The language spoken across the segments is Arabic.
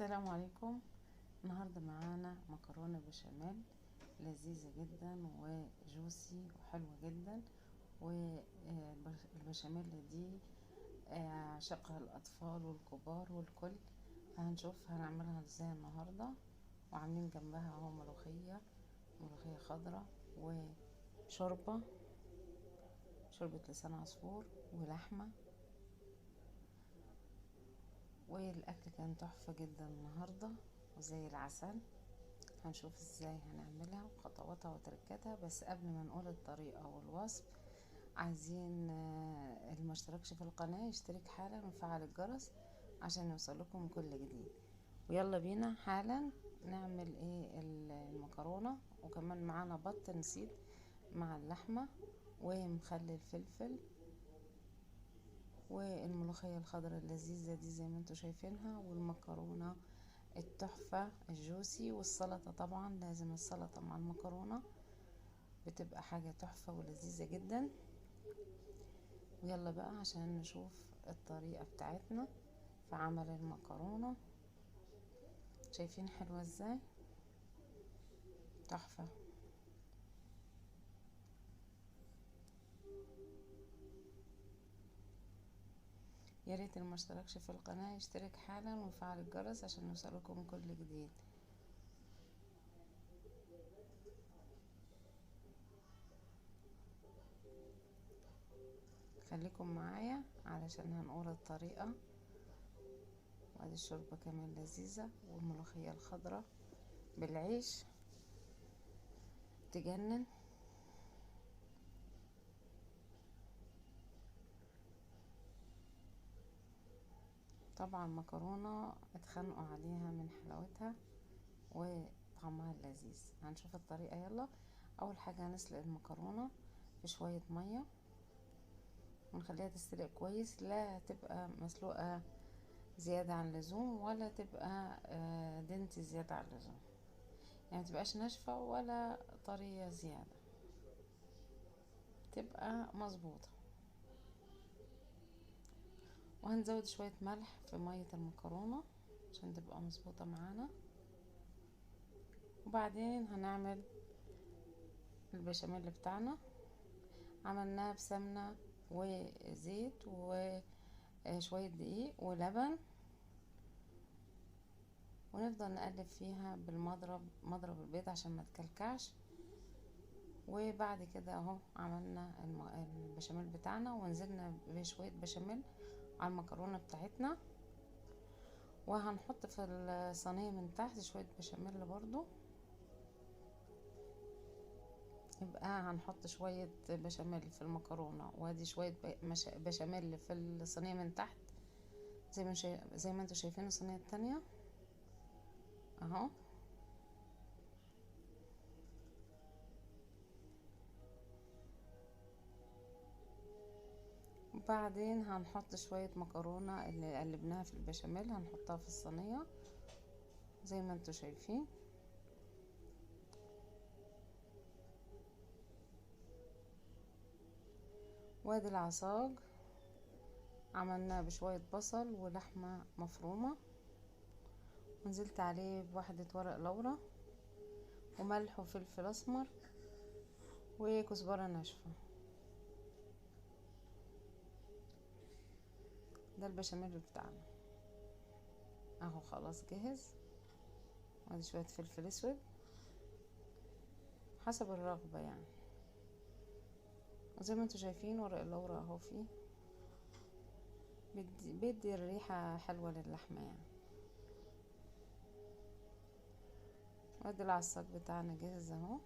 السلام عليكم. النهاردة معانا مكرونة بشاميل لذيذة جدا وجوسي وحلوة جدا. والبشاميل دي عشقها الأطفال والكبار والكل. هنشوف هنعملها ازاي النهاردة. وعاملين جنبها اهو ملوخية خضراء وشوربة لسان عصفور ولحمة. والاكل كان تحفة جدا النهاردة وزي العسل. هنشوف ازاي هنعملها وخطواتها وتركاتها، بس قبل ما نقول الطريقة والوصف عايزين اللي ما اشتركش في القناة يشترك حالا ويفعل الجرس عشان يوصلكم كل جديد. ويلا بينا حالا نعمل المكرونة. وكمان معانا بط نسيت مع اللحمة ومخلل فلفل والملوخية الخضراء اللذيذة دي زي ما انتوا شايفينها، والمكرونة التحفة الجوسي، والسلطة طبعا لازم السلطة مع المكرونة بتبقى حاجة تحفة ولذيذة جدا. ويلا بقى عشان نشوف الطريقة بتاعتنا في عمل المكرونة. شايفين حلوة ازاي؟ تحفة. يا ريت اللي مشتركش في القناة يشترك حالا ويفعل الجرس عشان يوصلكم كل جديد. خليكم معايا علشان هنقول الطريقة. وادي الشوربة كمان لذيذة والملوخية الخضراء بالعيش تجنن. طبعا مكرونة اتخانقوا عليها من حلاوتها وطعمها اللذيذ. هنشوف الطريقة يلا. اول حاجة هنسلق المكرونة بشوية مية ونخليها تستلق كويس، لا تبقى مسلوقة زيادة عن اللزوم ولا تبقى دنت زيادة عن اللزوم، يعني متبقاش ناشفة ولا طرية زيادة، تبقى مظبوطة. وهنزود شوية ملح في مية المكرونة عشان تبقى مظبوطة معانا. وبعدين هنعمل البشاميل بتاعنا. عملناها بسمنة وزيت وشوية دقيق ولبن، ونفضل نقلب فيها مضرب البيض عشان ما تكلكعش. وبعد كده اهو عملنا البشاميل بتاعنا ونزلنا بشوية بشاميل على المكرونة بتاعتنا. وهنحط في الصينية من تحت شوية بشاميل برضو. يبقى هنحط شوية بشاميل في المكرونة وادي شوية بشاميل في الصينية من تحت زي ما انتوا شايفين الصينية التانية اهو. وبعدين هنحط شوية مكرونة اللي قلبناها في البشاميل هنحطها في الصينية زي ما انتوا شايفين. وادي العصاج عملناه بشوية بصل ولحمة مفرومة، ونزلت عليه بواحدة ورق لورا وملح وفلفل اسمر وكزبرة ناشفة. ده البشاميل بتاعنا اهو خلاص جاهز. وادي شوية فلفل اسود حسب الرغبة يعني، وزي ما انتوا شايفين ورق اللورا اهو فيه بيدي الريحة حلوة للحمة يعني. وادي العصاج بتاعنا جاهز اهو.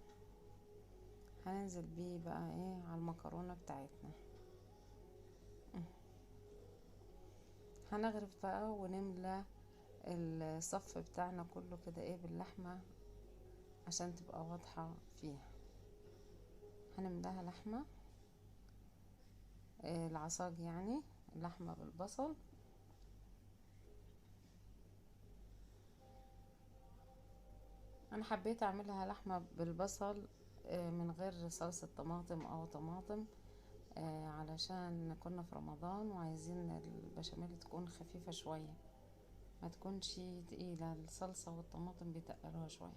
هننزل بيه بقى على المكرونة بتاعتنا. هنغرف بقى ونملى الصف بتاعنا كله كده باللحمة عشان تبقى واضحة فيها. هنملاها لحمة العصاج يعني اللحمة بالبصل. انا حبيت اعملها لحمة بالبصل من غير صلصة طماطم او طماطم علشان كنا في رمضان وعايزين البشاميل تكون خفيفة شوية. ما تكونش تقيلة، الصلصة والطماطم بيتقلوها شوية.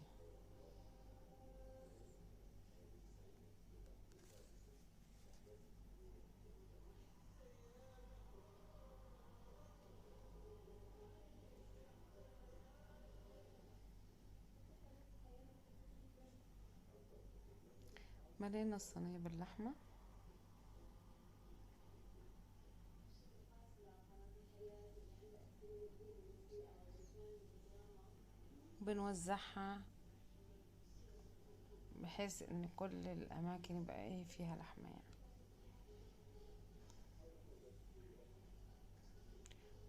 ملينا الصينية باللحمة، بنوزعها بحيث ان كل الاماكن يبقى ايه فيها لحمة يعني.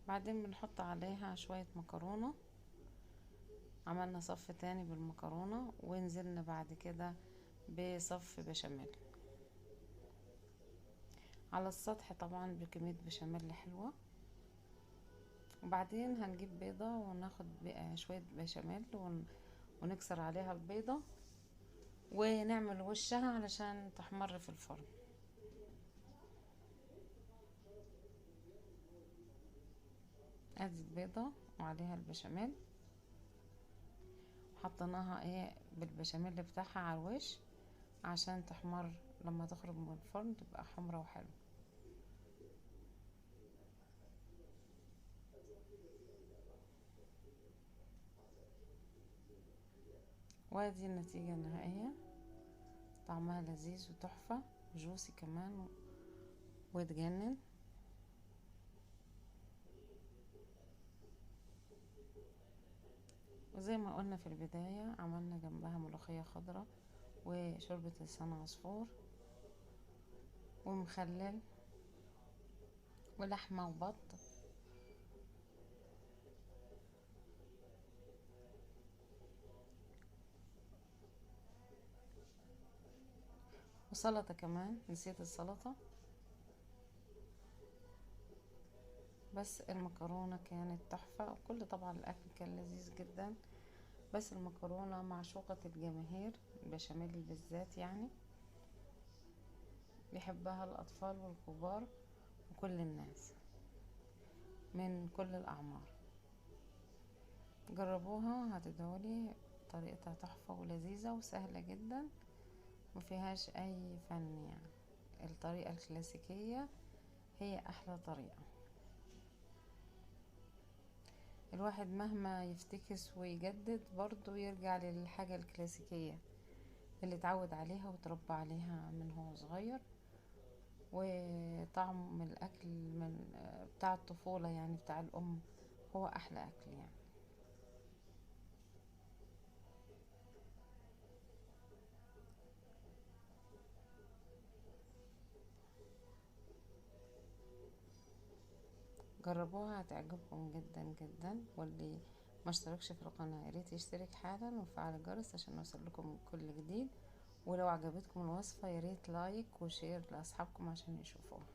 بعدين بنحط عليها شوية مكرونة، عملنا صف تاني بالمكرونة، ونزلنا بعد كده بصف بشاميل على السطح طبعا بكمية بشاميل حلوة. وبعدين هنجيب بيضة وناخد بقى شوية بشاميل ونكسر عليها البيضة ونعمل وشها علشان تحمر في الفرن. ادي البيضة وعليها البشاميل، حطيناها ايه بالبشاميل بتاعها على الوش عشان تحمر لما تخرج من الفرن تبقى حمرة وحلوة. وادي النتيجة النهائية، طعمها لذيذ وتحفة وجوسي كمان وتجنن. وزي ما قلنا في البداية عملنا جنبها ملوخية خضراء وشوربة لسان عصفور ومخلل ولحمة وبط وسلطة كمان، نسيت السلطة. بس المكرونة كانت تحفة، وكل طبعا الأكل كان لذيذ جدا، بس المكرونة معشوقة الجماهير، البشاميل بالذات يعني بيحبها الأطفال والكبار وكل الناس من كل الأعمار. جربوها هتدعولي، طريقتها تحفة ولذيذة وسهلة جدا مفيهاش أي فن يعني. الطريقة الكلاسيكية هي أحلى طريقة. الواحد مهما يفتكس ويجدد برضو يرجع للحاجة الكلاسيكية اللي اتعود عليها وتربى عليها من هو صغير، وطعم الأكل من بتاع الطفولة يعني بتاع الأم هو أحلى أكل يعني. جربوها هتعجبكم جدا جدا، واللي ما اشتركش في القناة ياريت يشترك حالا وفعل الجرس عشان يوصلكم كل جديد. ولو عجبتكم الوصفة ياريت لايك وشير لأصحابكم عشان يشوفوها.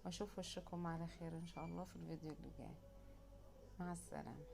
واشوف وشكم على خير ان شاء الله في الفيديو اللي جاي. مع السلامة.